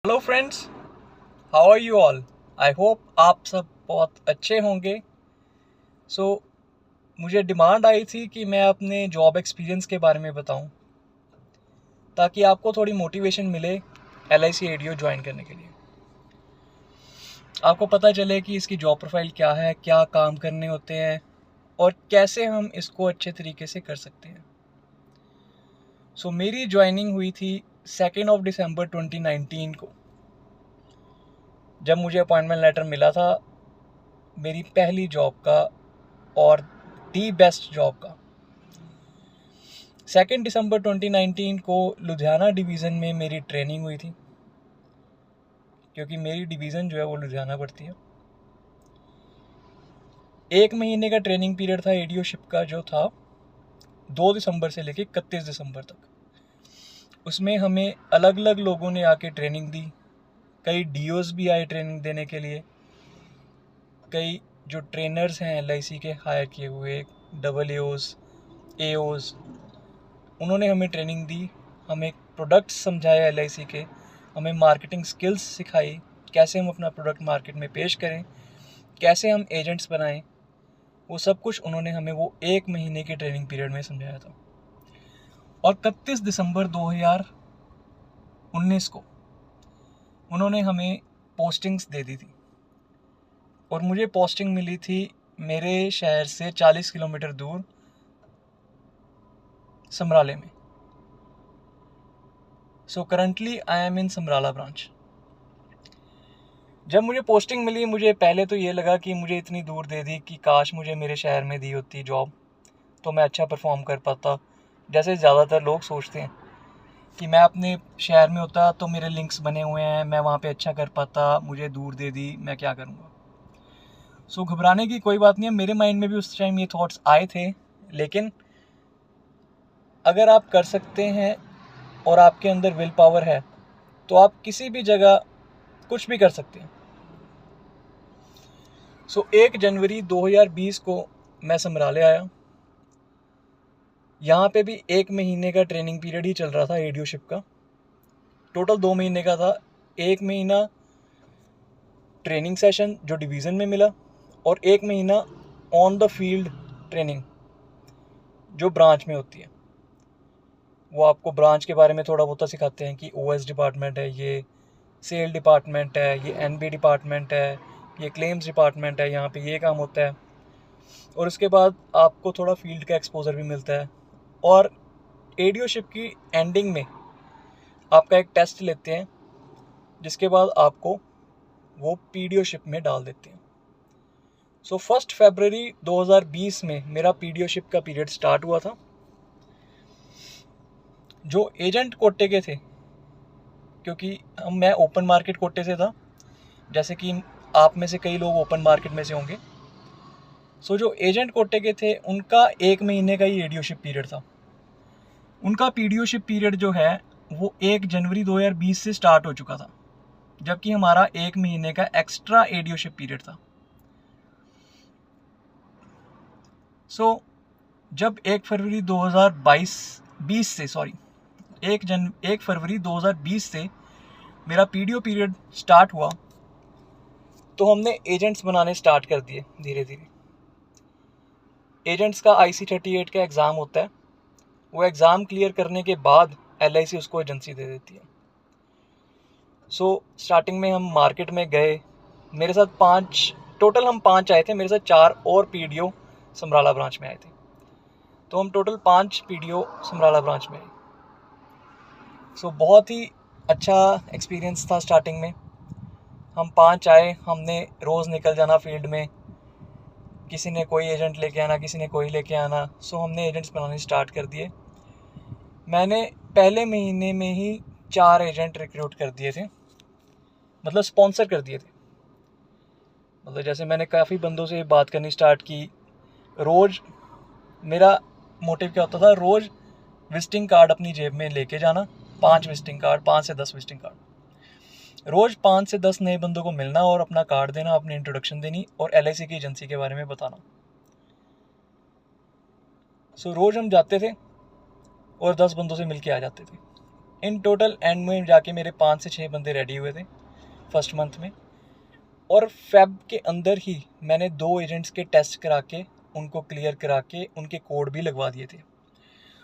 Hello friends, how are you all. I hope आप सब बहुत अच्छे होंगे। मुझे डिमांड आई थी कि मैं अपने जॉब एक्सपीरियंस के बारे में बताऊं, ताकि आपको थोड़ी मोटिवेशन मिले LIC एडीओ ज्वाइन करने के लिए। आपको पता चले कि इसकी जॉब प्रोफाइल क्या है, क्या काम करने होते हैं और कैसे हम इसको अच्छे तरीके से कर सकते हैं। मेरी ज्वाइनिंग हुई थी 2 दिसंबर 2019 को, जब मुझे अपॉइंटमेंट लेटर मिला था मेरी पहली जॉब का और दी बेस्ट जॉब का। 2 दिसंबर 2019 को लुधियाना डिवीज़न में मेरी ट्रेनिंग हुई थी, क्योंकि मेरी डिवीज़न जो है वो लुधियाना पड़ती है। 1 महीने का ट्रेनिंग पीरियड था एडीओशिप का, जो था 2 दिसंबर से लेकर 31 दिसंबर तक। उसमें हमें अलग अलग लोगों ने आके ट्रेनिंग दी। कई डीओज भी आए ट्रेनिंग देने के लिए। कई जो ट्रेनर्स हैं LIC के हायर किए हुए, AAOs, AOs, उन्होंने हमें ट्रेनिंग दी। हमें प्रोडक्ट्स समझाए LIC के, हमें मार्केटिंग स्किल्स सिखाई, कैसे हम अपना प्रोडक्ट मार्केट में पेश करें, कैसे हम एजेंट्स बनाएं। वो सब कुछ उन्होंने हमें वो 1 महीने के ट्रेनिंग पीरियड में समझाया था। और 31 दिसंबर 2019 को उन्होंने हमें पोस्टिंग्स दे दी थी, और मुझे पोस्टिंग मिली थी मेरे शहर से 40 किलोमीटर दूर समराले में। Currently I am in Samrala branch. जब मुझे पोस्टिंग मिली, मुझे पहले तो ये लगा कि मुझे इतनी दूर दे दी, कि काश मुझे मेरे शहर में दी होती जॉब, तो मैं अच्छा परफॉर्म कर पाता। जैसे ज़्यादातर लोग सोचते हैं कि मैं अपने शहर में होता तो मेरे लिंक्स बने हुए हैं, मैं वहाँ पे अच्छा कर पाता, मुझे दूर दे दी, मैं क्या करूँगा। घबराने की कोई बात नहीं है। मेरे माइंड में भी उस टाइम ये थॉट्स आए थे, लेकिन अगर आप कर सकते हैं और आपके अंदर विल पावर है, तो आप किसी भी जगह कुछ भी कर सकते हैं। 1 जनवरी 2020 को मैं समराले आया। यहाँ पे भी 1 महीने का ट्रेनिंग पीरियड ही चल रहा था एडीओशिप का। टोटल 2 महीने का था। 1 महीना ट्रेनिंग सेशन जो डिवीज़न में मिला, और 1 महीना ऑन द फील्ड ट्रेनिंग जो ब्रांच में होती है। वो आपको ब्रांच के बारे में थोड़ा बहुत सिखाते हैं कि OS डिपार्टमेंट है, ये सेल डिपार्टमेंट है, ये NB डिपार्टमेंट है, ये क्लेम्स डिपार्टमेंट है, यहाँ पे ये काम होता है। और उसके बाद आपको थोड़ा फील्ड का एक्सपोजर भी मिलता है। और एडीओशिप की एंडिंग में आपका एक टेस्ट लेते हैं, जिसके बाद आपको वो पीडीओशिप में डाल देते हैं। 1 फरवरी 2020 में मेरा पीडीओशिप का पीरियड स्टार्ट हुआ था। जो एजेंट कोटे के थे, क्योंकि मैं ओपन मार्केट कोटे से था, जैसे कि आप में से कई लोग ओपन मार्केट में से होंगे। जो एजेंट कोटे के थे, उनका 1 महीने का ही एडीओशिप पीरियड था। उनका पीडीओशिप पीरियड जो है वो 1 जनवरी 2020 से स्टार्ट हो चुका था, जबकि हमारा 1 महीने का एक्स्ट्रा एडीओशिप पीरियड था। जब 1 फरवरी 2022 से 1 फरवरी 2020 से मेरा पीडीओ पीरियड स्टार्ट हुआ, तो हमने एजेंट्स बनाने स्टार्ट कर दिए धीरे धीरे। एजेंट्स का IC38 का एग्ज़ाम होता है। वो एग्ज़ाम क्लियर करने के बाद LIC उसको एजेंसी दे देती है। स्टार्टिंग में हम मार्केट में गए। मेरे साथ हम 5 आए थे। मेरे साथ 4 और पीडीओ समराला ब्रांच में आए थे। तो हम टोटल 5 पीडीओ समराला ब्रांच में आए। बहुत ही अच्छा एक्सपीरियंस था स्टार्टिंग में। हम 5 आए, हमने रोज़ निकल जाना फील्ड में। किसी ने कोई एजेंट लेके आना, किसी ने कोई लेके आना। हमने एजेंट्स बनाने स्टार्ट कर दिए। मैंने पहले महीने में ही 4 एजेंट रिक्रूट कर दिए थे, मतलब स्पॉन्सर कर दिए थे। मतलब जैसे मैंने काफ़ी बंदों से बात करनी स्टार्ट की। रोज़ मेरा मोटिव क्या होता था, रोज़ विजिटिंग कार्ड अपनी जेब में लेके जाना। 5 विजिटिंग कार्ड, 5 से 10 विजिटिंग कार्ड। रोज़ 5 से 10 नए बंदों को मिलना और अपना कार्ड देना, अपनी इंट्रोडक्शन देनी और LIC की एजेंसी के बारे में बताना। रोज़ हम जाते थे और 10 बंदों से मिल के आ जाते थे। इन टोटल एंड में जाके मेरे 5 से 6 बंदे रेडी हुए थे फर्स्ट मंथ में, और फेब के अंदर ही मैंने 2 एजेंट्स के टेस्ट करा के उनको क्लियर करा के उनके कोड भी लगवा दिए थे।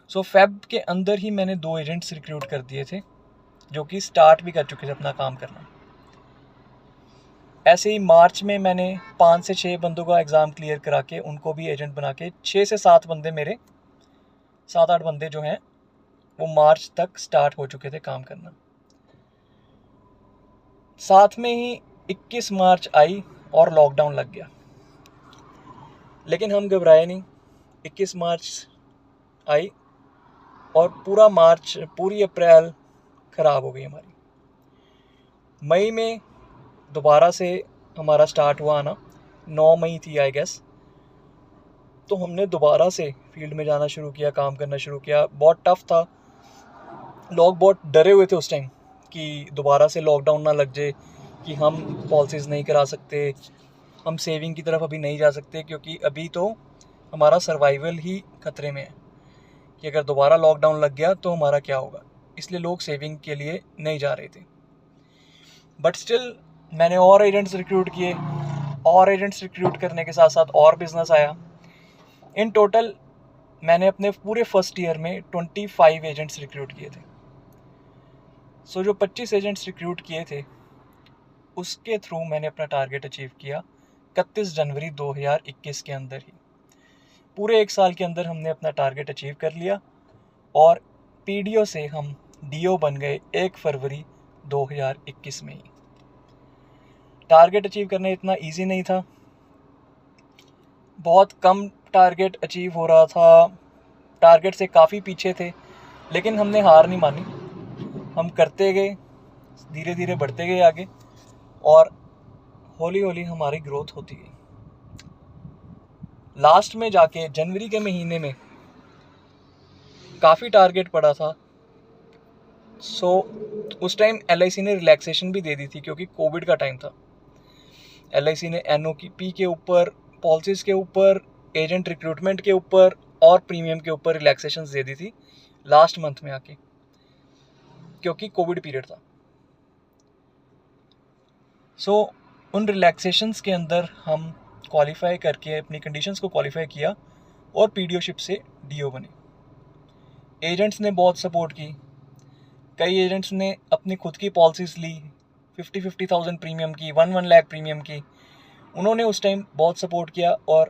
सो फेब के अंदर ही मैंने 2 एजेंट्स रिक्रूट कर दिए थे जो कि स्टार्ट भी कर चुके थे अपना काम करना। ऐसे ही मार्च में मैंने 5 से 6 बंदों का एग्ज़ाम क्लियर करा के उनको भी एजेंट बना के 6 से 7 बंदे मेरे 7-8 बंदे जो हैं वो मार्च तक स्टार्ट हो चुके थे काम करना। साथ में ही 21 मार्च आई और लॉकडाउन लग गया, लेकिन हम घबराए नहीं। 21 मार्च आई और पूरा मार्च पूरी अप्रैल ख़राब हो गई हमारी। मई में दोबारा से हमारा स्टार्ट हुआ आना, 9 मई थी आई गेस, तो हमने दोबारा से फील्ड में जाना शुरू किया, काम करना शुरू किया। बहुत टफ था, लोग बहुत डरे हुए थे उस टाइम कि दोबारा से लॉकडाउन ना लग जाए, कि हम पॉलिसीज़ नहीं करा सकते, हम सेविंग की तरफ अभी नहीं जा सकते, क्योंकि अभी तो हमारा सर्वाइवल ही खतरे में है कि अगर दोबारा लॉकडाउन लग गया तो हमारा क्या होगा। इसलिए लोग सेविंग के लिए नहीं जा रहे थे। बट स्टिल मैंने और एजेंट्स रिक्रूट किए, और एजेंट्स रिक्रूट करने के साथ साथ और बिज़नेस आया। इन टोटल मैंने अपने पूरे फर्स्ट ईयर में 25 एजेंट्स रिक्रूट किए थे। सो जो 25 एजेंट्स रिक्रूट किए थे उसके थ्रू मैंने अपना टारगेट अचीव किया 31 जनवरी 2021 के अंदर ही। पूरे 1 साल के अंदर हमने अपना टारगेट अचीव कर लिया और पीडीओ से हम डीओ बन गए 1 फरवरी 2021 में ही। टारगेट अचीव करना इतना इजी नहीं था, बहुत कम टारगेट अचीव हो रहा था, टारगेट से काफ़ी पीछे थे, लेकिन हमने हार नहीं मानी। हम करते गए, धीरे धीरे बढ़ते गए आगे, और हौली हौली हमारी ग्रोथ होती गई। लास्ट में जाके जनवरी के महीने में काफ़ी टारगेट पड़ा था। सो उस टाइम एलआईसी ने रिलैक्सेशन भी दे दी थी, क्योंकि कोविड का टाइम था। एलआईसी ने एनओपी के ऊपर, पॉलिसीज़ के ऊपर, एजेंट रिक्रूटमेंट के ऊपर और प्रीमियम के ऊपर रिलैक्सेशन दे दी थी लास्ट मंथ में आके, क्योंकि कोविड पीरियड था। सो उन रिलैक्सेशंस के अंदर हम क्वालिफाई करके अपनी कंडीशंस को क्वालिफाई किया और पीडीओशिप से डीओ बने। एजेंट्स ने बहुत सपोर्ट की, कई एजेंट्स ने अपनी खुद की पॉलिसीज़ ली, 50,000 प्रीमियम की, 1 लाख प्रीमियम की। उन्होंने उस टाइम बहुत सपोर्ट किया और